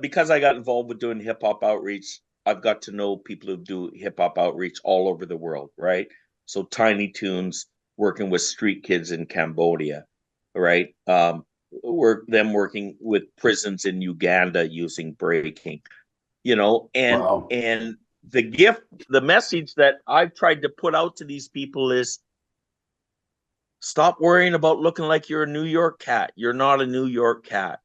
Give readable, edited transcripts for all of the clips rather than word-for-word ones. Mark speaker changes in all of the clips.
Speaker 1: because I got involved with doing hip hop outreach, I've got to know people who do hip hop outreach all over the world, right? So Tiny Toons working with street kids in Cambodia, right? Working with prisons in Uganda using breaking,
Speaker 2: Wow.
Speaker 1: and the gift, the message that I've tried to put out to these people is stop worrying about looking like you're a New York cat. You're not a New York cat.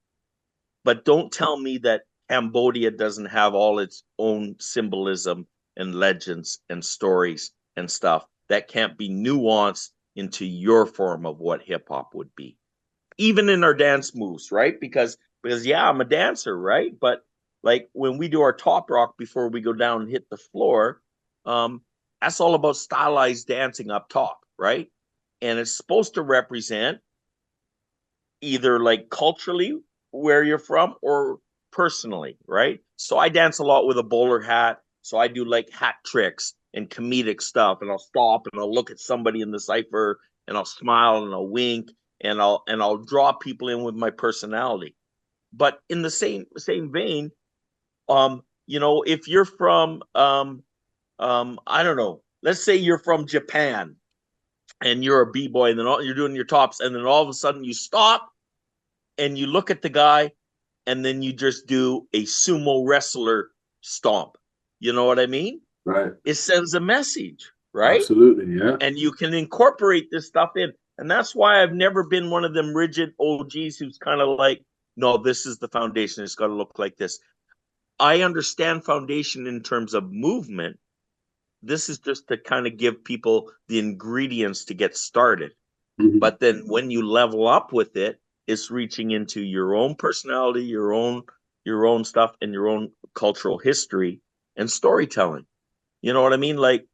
Speaker 1: But don't tell me that Cambodia doesn't have all its own symbolism and legends and stories and stuff that can't be nuanced into your form of what hip hop would be. Even in our dance moves, right? Because yeah, I'm a dancer, right? But like when we do our top rock before we go down and hit the floor, um, that's all about stylized dancing up top, right? And it's supposed to represent either like culturally where you're from or personally, right? So I dance a lot with a bowler hat. So I do like hat tricks and comedic stuff, and I'll stop and I'll look at somebody in the cipher and I'll smile and I'll wink and I'll draw people in with my personality. But in the same vein, if you're from I don't know, let's say you're from Japan and you're a b-boy and then you're doing your tops and then all of a sudden you stop and you look at the guy and then you just do a sumo wrestler stomp. You know what I mean?
Speaker 2: Right.
Speaker 1: It sends a message, right?
Speaker 2: Absolutely. Yeah.
Speaker 1: And you can incorporate this stuff in. And that's why I've never been one of them rigid OGs who's kind of like, no, this is the foundation. It's got to look like this. I understand foundation in terms of movement. This is just to kind of give people the ingredients to get started.
Speaker 2: Mhm.
Speaker 1: But then when you level up with it, it's reaching into your own personality, your own stuff, and your own cultural history and storytelling. You know what I mean? Like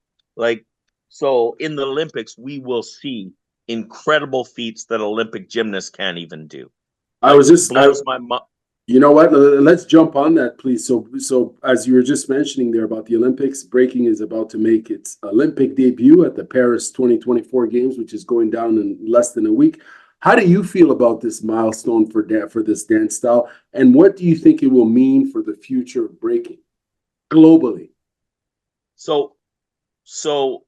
Speaker 1: so in the Olympics, we will see incredible feats that Olympic gymnasts can't even do.
Speaker 2: I
Speaker 1: Like
Speaker 2: was just I
Speaker 1: blows my mind.
Speaker 2: You know what? Let's jump on that, please. So as you were just mentioning there about the Olympics, breaking is about to make its Olympic debut at the Paris 2024 Games, which is going down in less than a week. How do you feel about this milestone for this dance style, and what do you think it will mean for the future of breaking globally?
Speaker 1: So so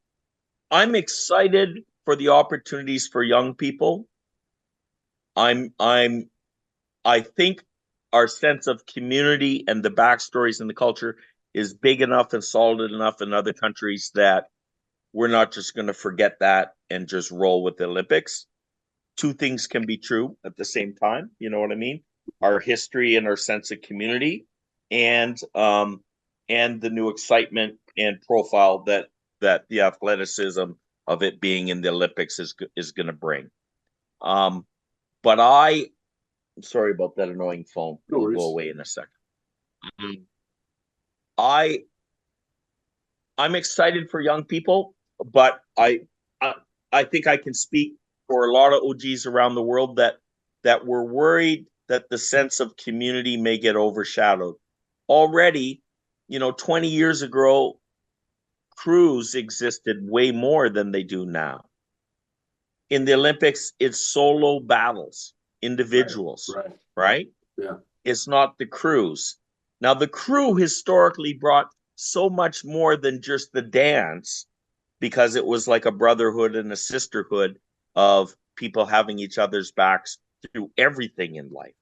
Speaker 1: I'm excited for the opportunities for young people. I'm I think our sense of community and the backstories and the culture is big enough and solid enough in other countries that we're not just going to forget that and just roll with the Olympics. Two things can be true at the same time. You know what I mean? Our history and our sense of community, and the new excitement and profile that the athleticism of it being in the Olympics is going to bring. Um, but sorry about that annoying phone.
Speaker 2: No
Speaker 1: It'll go
Speaker 2: worries.
Speaker 1: away in a second. Um, I I'm excited for young people, but I I think I can speak for a lot of OGs around the world that we're worried that the sense of community may get overshadowed. Already, 20 years ago, crews existed way more than they do now. In the Olympics, it's solo battles,
Speaker 2: Right.
Speaker 1: individuals,
Speaker 2: Right.
Speaker 1: right?
Speaker 2: Yeah.
Speaker 1: It's not the crews. Now, the crew historically brought so much more than just the dance because it was like a brotherhood and a sisterhood of people having each other's backs through everything in life.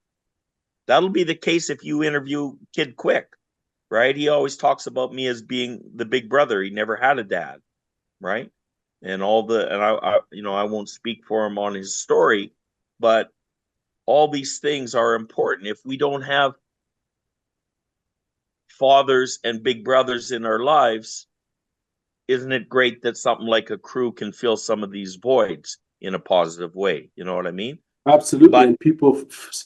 Speaker 1: That'll be the case if you interview Kid Quick, right? He always talks about me as being the big brother. He never had a dad, right? And I won't speak for him on his story, but all these things are important. If we don't have fathers and big brothers in our lives, isn't it great that something like a crew can fill some of these voids in a positive way? You know what I mean?
Speaker 2: Absolutely,
Speaker 1: But
Speaker 2: and people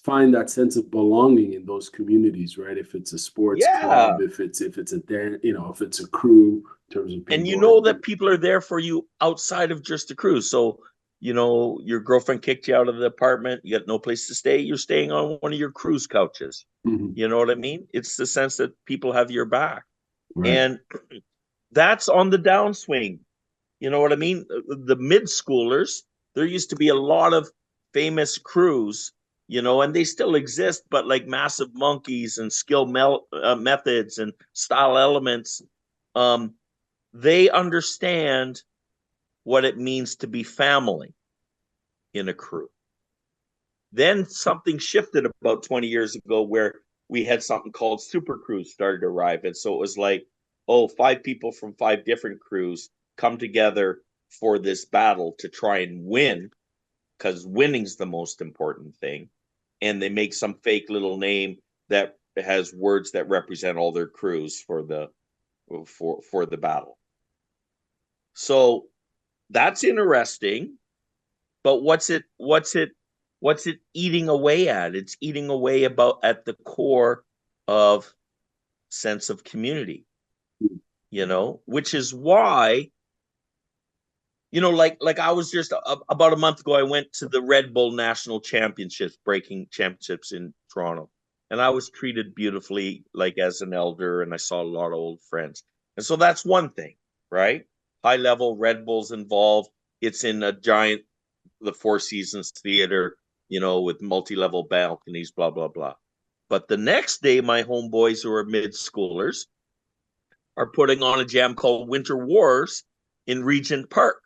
Speaker 2: find that sense of belonging in those communities, right? If it's a sports club,
Speaker 1: yeah,
Speaker 2: if it's a dance, if it's a crew in terms of
Speaker 1: and you
Speaker 2: people.
Speaker 1: know that people are there for you outside of just the crew. So, your girlfriend kicked you out of the apartment, you got no place to stay, you're staying on one of your crew's couches.
Speaker 2: Mhm.
Speaker 1: You know what I mean? It's the sense that people have your back.
Speaker 2: Right.
Speaker 1: And that's on the downswing. You know what I mean? The mid schoolers, there used to be a lot of famous crews, and they still exist, but like massive monkeys and skill methods and style elements, they understand what it means to be family in a crew. Then something shifted about 20 years ago where we had something called super crews started to arrive. And so it was like, oh, 5 people from 5 different crews come together for this battle to try and win, because winning's the most important thing. And they make some fake little name that has words that represent all their crews for the battle. So that's interesting. But what's it eating away at? It's eating away at the core of sense of community, which is why, like I was just about a month ago, I went to the Red Bull National Championships, breaking championships in Toronto. And I was treated beautifully, like as an elder, and I saw a lot of old friends. And so that's one thing, right? High level, Red Bull's involved. It's in the Four Seasons Theater, with multi-level balconies, blah, blah, blah. But the next day, my homeboys who are mid-schoolers are putting on a jam called Winter Wars in Regent Park.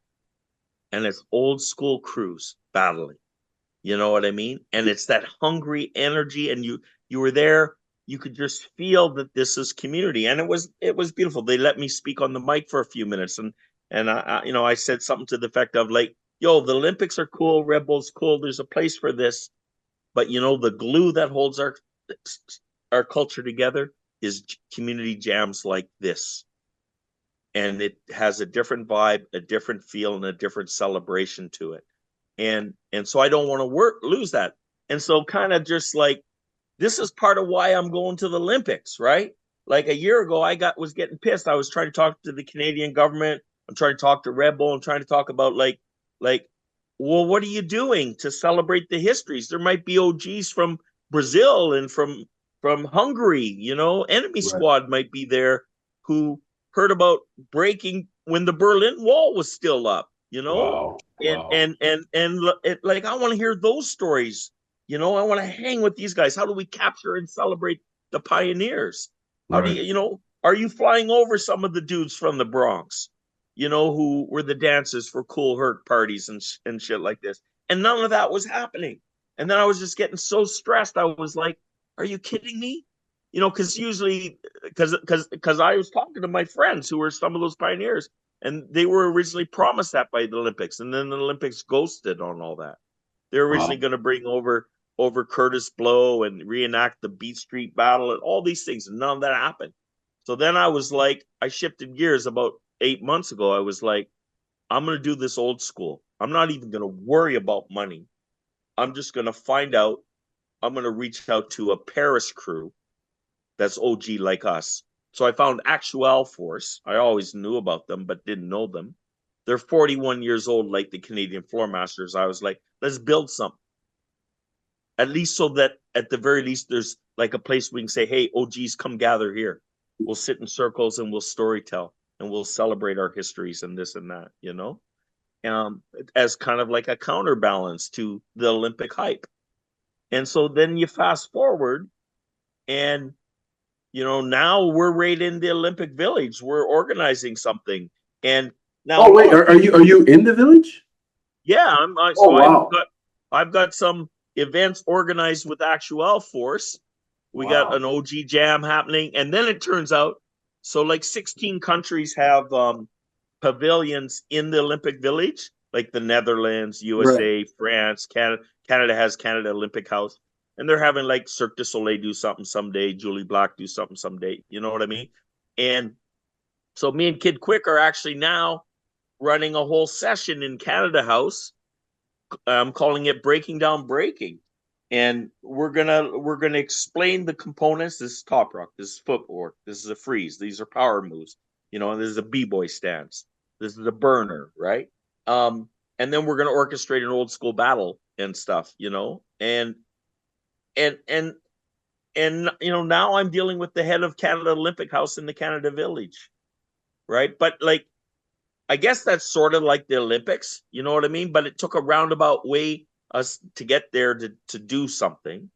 Speaker 1: And it's old school crews battling. You know what I mean? And it's that hungry energy. And you were there. You could just feel that this is community. And it was beautiful. They let me speak on the mic for a few minutes. And I said something to the effect of like, yo, the Olympics are cool, Red Bull's cool, there's a place for this, but the glue that holds our culture together is community jams like this, and it has a different vibe, a different feel, and a different celebration to it, and so I don't want to lose that, and so kind of just like this is part of why I'm going to the Olympics, right? Like a year ago, I was getting pissed. I was trying to talk to the Canadian government. I'm trying to talk to Red Bull. I'm trying to talk about like, well, what are you doing to celebrate the histories? There might be OGs from Brazil and from Hungary, enemy squad might be there who heard about breaking when the Berlin Wall was still up,
Speaker 2: Wow.
Speaker 1: and like I want to hear those stories. I want to hang with these guys. How do we capture and celebrate the pioneers? How do you, are you flying over some of the dudes from the Bronx, who were the dancers for Cool Herc parties and shit like this? And none of that was happening. And then I was just getting so stressed. I was like, are you kidding me? Because usually, because I was talking to my friends who were some of those pioneers, and they were originally promised that by the Olympics. And then the Olympics ghosted on all that. They're originally going to bring over Curtis Blow and reenact the Beat Street Battle and all these things, and none of that happened. So then I was like, I shifted gears about 8 months ago. I was like, I'm going to do this old school. I'm not even going to worry about money. I'm just going to find out. I'm going to reach out to a Paris crew that's OG like us. So I found Actual Force. I always knew about them, but didn't know them. They're 41 years old, like the Canadian Floor Masters. I was like, let's build something. At least so that at the very least, there's like a place we can say, hey, OGs, come gather here. We'll sit in circles and we'll storytell and we'll celebrate our histories and this and that, as kind of like a counterbalance to the Olympic hype. And so then you fast forward and, now we're right in the Olympic Village. We're organizing something. And now,
Speaker 2: oh wait, are you in the village?
Speaker 1: Yeah,
Speaker 2: wow.
Speaker 1: I've got some events organized with Actual Force. We got an OG jam happening, and then it turns out, so like 16 countries have pavilions in the Olympic Village, like the Netherlands, USA, France, Canada. Canada has Canada Olympic House, and they're having like Cirque du Soleil do something someday, Julie Black do something someday. You know what I mean? And so me and Kid Quick are actually now running a whole session in Canada House. I'm calling it Breaking Down Breaking. And we're gonna explain the components. This is top rock, this is footwork, this is a freeze, these are power moves, and this is a b-boy stance, this is a burner, right? And then we're gonna orchestrate an old school battle and stuff, and now I'm dealing with the head of Canada Olympic House in the Canada Village, right? But like, I guess that's sort of like the Olympics, you know what I mean? But it took a roundabout way us to get there to do something.